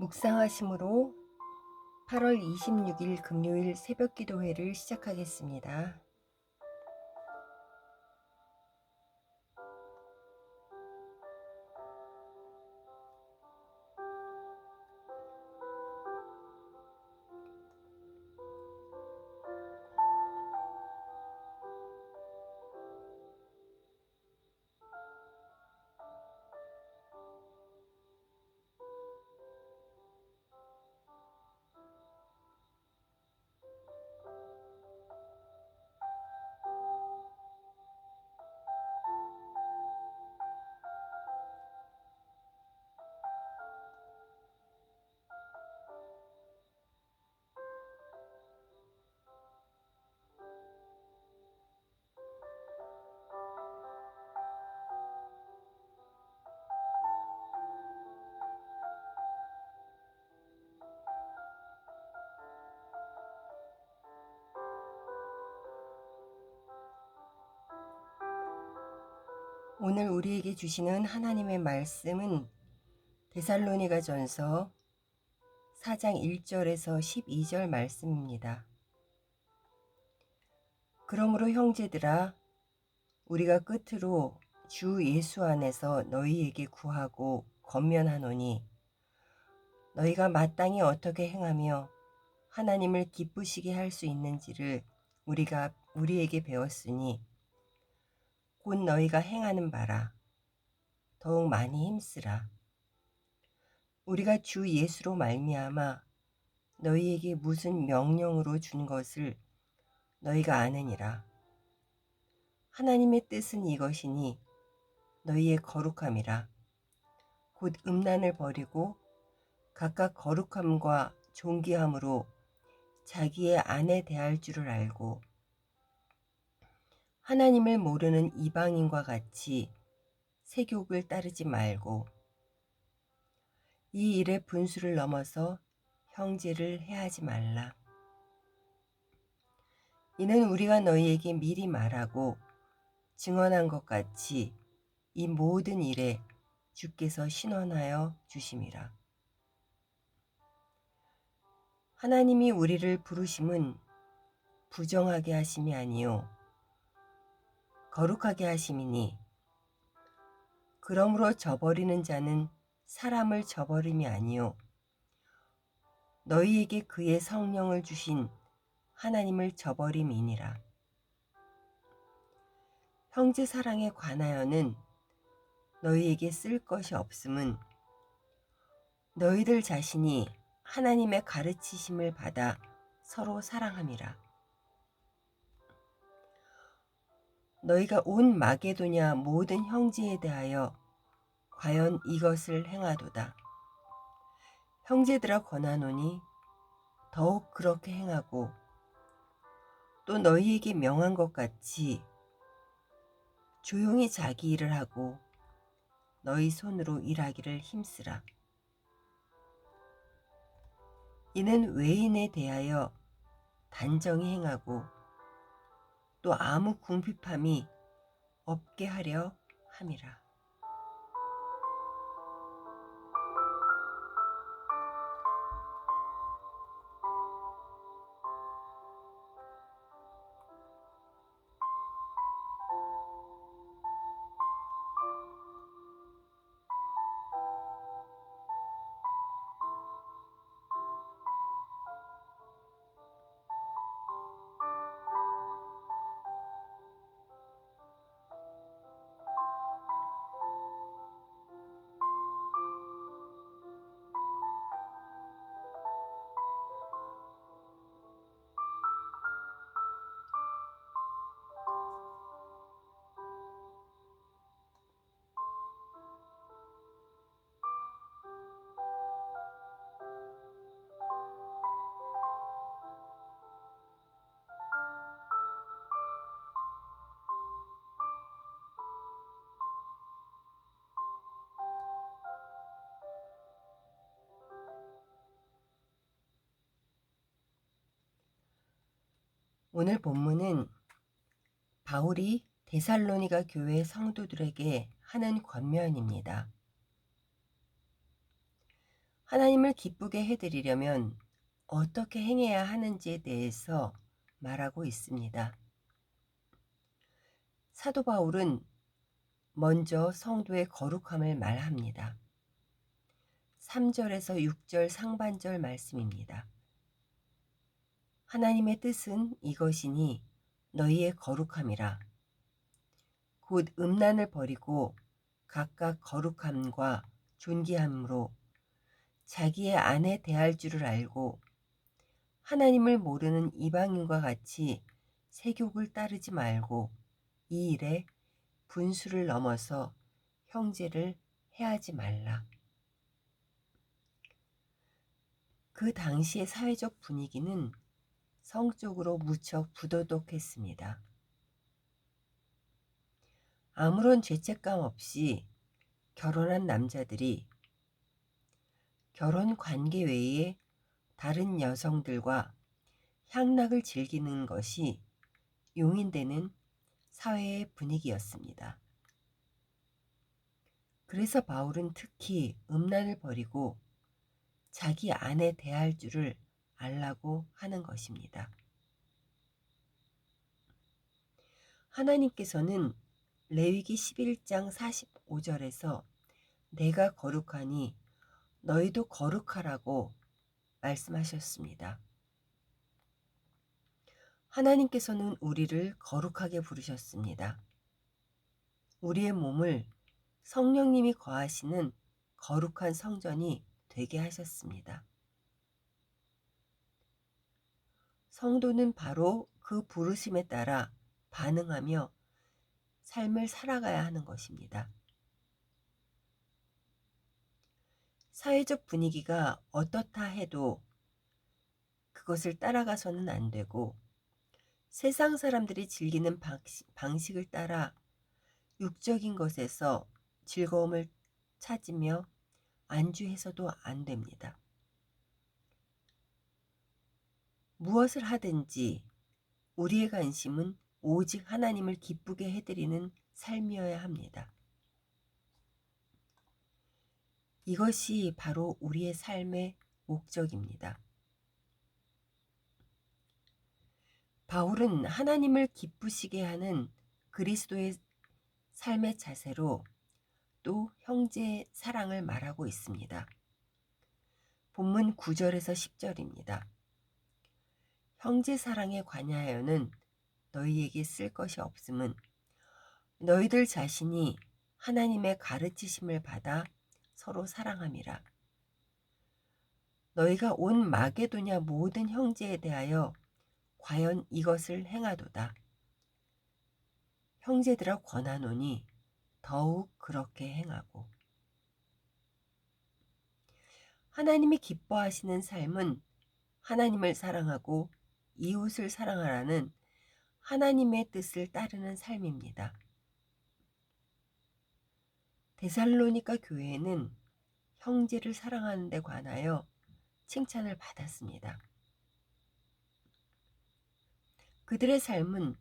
묵상하심으로 8월 26일 금요일 새벽 기도회를 시작하겠습니다. 오늘 우리에게 주시는 하나님의 말씀은 데살로니가전서 4장 1절에서 12절 말씀입니다. 그러므로 형제들아, 우리가 끝으로 주 예수 안에서 너희에게 구하고 권면하노니, 너희가 마땅히 어떻게 행하며 하나님을 기쁘시게 할 수 있는지를 우리에게 배웠으니, 곧 너희가 행하는 바라. 더욱 많이 힘쓰라. 우리가 주 예수로 말미암아 너희에게 무슨 명령으로 준 것을 너희가 아느니라. 하나님의 뜻은 이것이니 너희의 거룩함이라. 곧 음란을 버리고 각각 거룩함과 존귀함으로 자기의 아내 대할 줄을 알고, 하나님을 모르는 이방인과 같이 세욕을 따르지 말고, 이 일의 분수를 넘어서 형제를 해하지 말라. 이는 우리가 너희에게 미리 말하고 증언한 것 같이 이 모든 일에 주께서 신원하여 주심이라. 하나님이 우리를 부르심은 부정하게 하심이 아니요 거룩하게 하심이니, 그러므로 저버리는 자는 사람을 저버림이 아니요 너희에게 그의 성령을 주신 하나님을 저버림이니라. 형제 사랑에 관하여는 너희에게 쓸 것이 없음은 너희들 자신이 하나님의 가르치심을 받아 서로 사랑함이라. 너희가 온 마게도냐 모든 형제에 대하여 과연 이것을 행하도다. 형제들아, 권하노니 더욱 그렇게 행하고, 또 너희에게 명한 것 같이 조용히 자기 일을 하고 너희 손으로 일하기를 힘쓰라. 이는 외인에 대하여 단정히 행하고 또 아무 궁핍함이 없게 하려 함이라. 오늘 본문은 바울이 데살로니가 교회 성도들에게 하는 권면입니다. 하나님을 기쁘게 해드리려면 어떻게 행해야 하는지에 대해서 말하고 있습니다. 사도 바울은 먼저 성도의 거룩함을 말합니다. 3절에서 6절 상반절 말씀입니다. 하나님의 뜻은 이것이니 너희의 거룩함이라. 곧 음란을 버리고 각각 거룩함과 존귀함으로 자기의 아내 대할 줄을 알고 하나님을 모르는 이방인과 같이 세욕을 따르지 말고 이 일에 분수를 넘어서 형제를 해하지 말라. 그 당시의 사회적 분위기는 성적으로 무척 부도덕했습니다. 아무런 죄책감 없이 결혼한 남자들이 결혼 관계 외에 다른 여성들과 향락을 즐기는 것이 용인되는 사회의 분위기였습니다. 그래서 바울은 특히 음란을 버리고 자기 아내 대할 줄을 알라고 하는 것입니다. 하나님께서는 레위기 11장 45절에서 내가 거룩하니 너희도 거룩하라고 말씀하셨습니다. 하나님께서는 우리를 거룩하게 부르셨습니다. 우리의 몸을 성령님이 거하시는 거룩한 성전이 되게 하셨습니다. 성도는 바로 그 부르심에 따라 반응하며 삶을 살아가야 하는 것입니다. 사회적 분위기가 어떻다 해도 그것을 따라가서는 안 되고 세상 사람들이 즐기는 방식을 따라 육적인 것에서 즐거움을 찾으며 안주해서도 안 됩니다. 무엇을 하든지 우리의 관심은 오직 하나님을 기쁘게 해드리는 삶이어야 합니다. 이것이 바로 우리의 삶의 목적입니다. 바울은 하나님을 기쁘시게 하는 그리스도의 삶의 자세로 또 형제의 사랑을 말하고 있습니다. 본문 9절에서 10절입니다. 형제 사랑에 관하여는 너희에게 쓸 것이 없음은 너희들 자신이 하나님의 가르치심을 받아 서로 사랑함이라. 너희가 온 마게도냐 모든 형제에 대하여 과연 이것을 행하도다. 형제들아 권하노니 더욱 그렇게 행하고. 하나님이 기뻐하시는 삶은 하나님을 사랑하고 이웃을 사랑하라는 하나님의 뜻을 따르는 삶입니다. 데살로니가 교회는 형제를 사랑하는 데 관하여 칭찬을 받았습니다. 그들의 삶은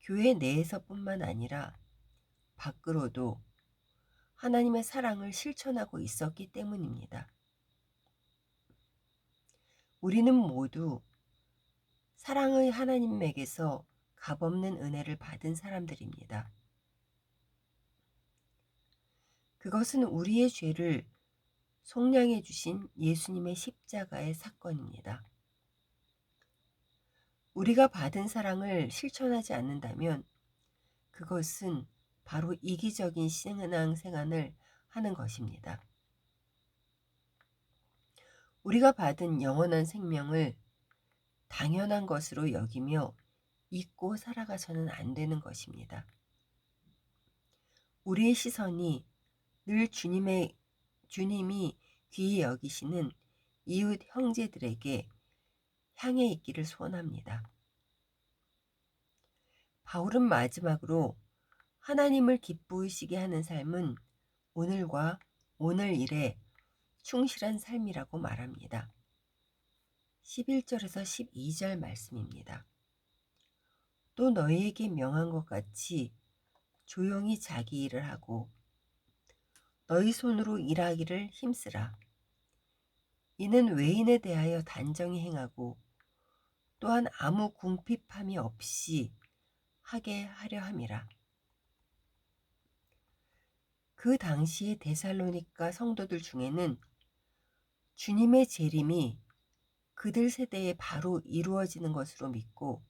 교회 내에서뿐만 아니라 밖으로도 하나님의 사랑을 실천하고 있었기 때문입니다. 우리는 모두 사랑의 하나님에게서 값없는 은혜를 받은 사람들입니다. 그것은 우리의 죄를 속량해 주신 예수님의 십자가의 사건입니다. 우리가 받은 사랑을 실천하지 않는다면 그것은 바로 이기적인 신앙생활을 하는 것입니다. 우리가 받은 영원한 생명을 당연한 것으로 여기며 잊고 살아가서는 안 되는 것입니다. 우리의 시선이 늘 주님이 귀히 여기시는 이웃 형제들에게 향해 있기를 소원합니다. 바울은 마지막으로 하나님을 기쁘시게 하는 삶은 오늘과 오늘 일에 충실한 삶이라고 말합니다. 11절에서 12절 말씀입니다. 또 너희에게 명한 것 같이 조용히 자기 일을 하고 너희 손으로 일하기를 힘쓰라. 이는 외인에 대하여 단정히 행하고 또한 아무 궁핍함이 없이 하게 하려 함이라. 그 당시의 데살로니가 성도들 중에는 주님의 재림이 그들 세대에 바로 이루어지는 것으로 믿고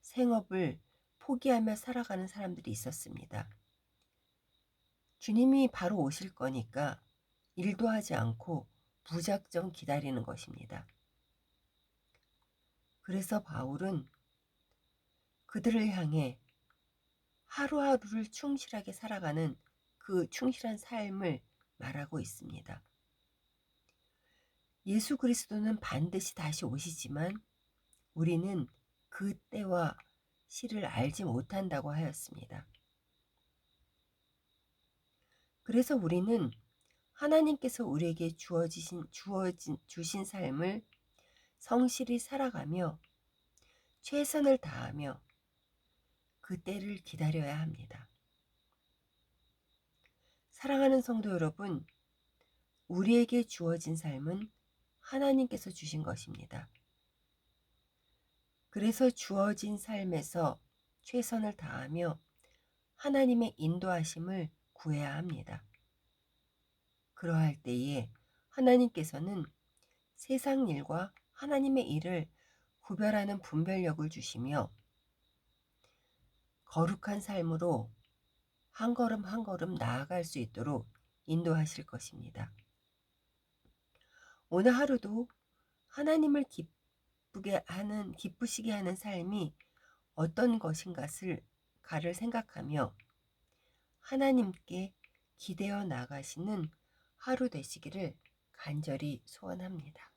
생업을 포기하며 살아가는 사람들이 있었습니다. 주님이 바로 오실 거니까 일도 하지 않고 무작정 기다리는 것입니다. 그래서 바울은 그들을 향해 하루하루를 충실하게 살아가는 그 충실한 삶을 말하고 있습니다. 예수 그리스도는 반드시 다시 오시지만 우리는 그 때와 시를 알지 못한다고 하였습니다. 그래서 우리는 하나님께서 우리에게 주신 삶을 성실히 살아가며 최선을 다하며 그 때를 기다려야 합니다. 사랑하는 성도 여러분, 우리에게 주어진 삶은 하나님께서 주신 것입니다. 그래서 주어진 삶에서 최선을 다하며 하나님의 인도하심을 구해야 합니다. 그러할 때에 하나님께서는 세상 일과 하나님의 일을 구별하는 분별력을 주시며 거룩한 삶으로 한 걸음 한 걸음 나아갈 수 있도록 인도하실 것입니다. 오늘 하루도 하나님을 기쁘시게 하는 삶이 어떤 것인가를 생각하며 하나님께 기대어 나가시는 하루 되시기를 간절히 소원합니다.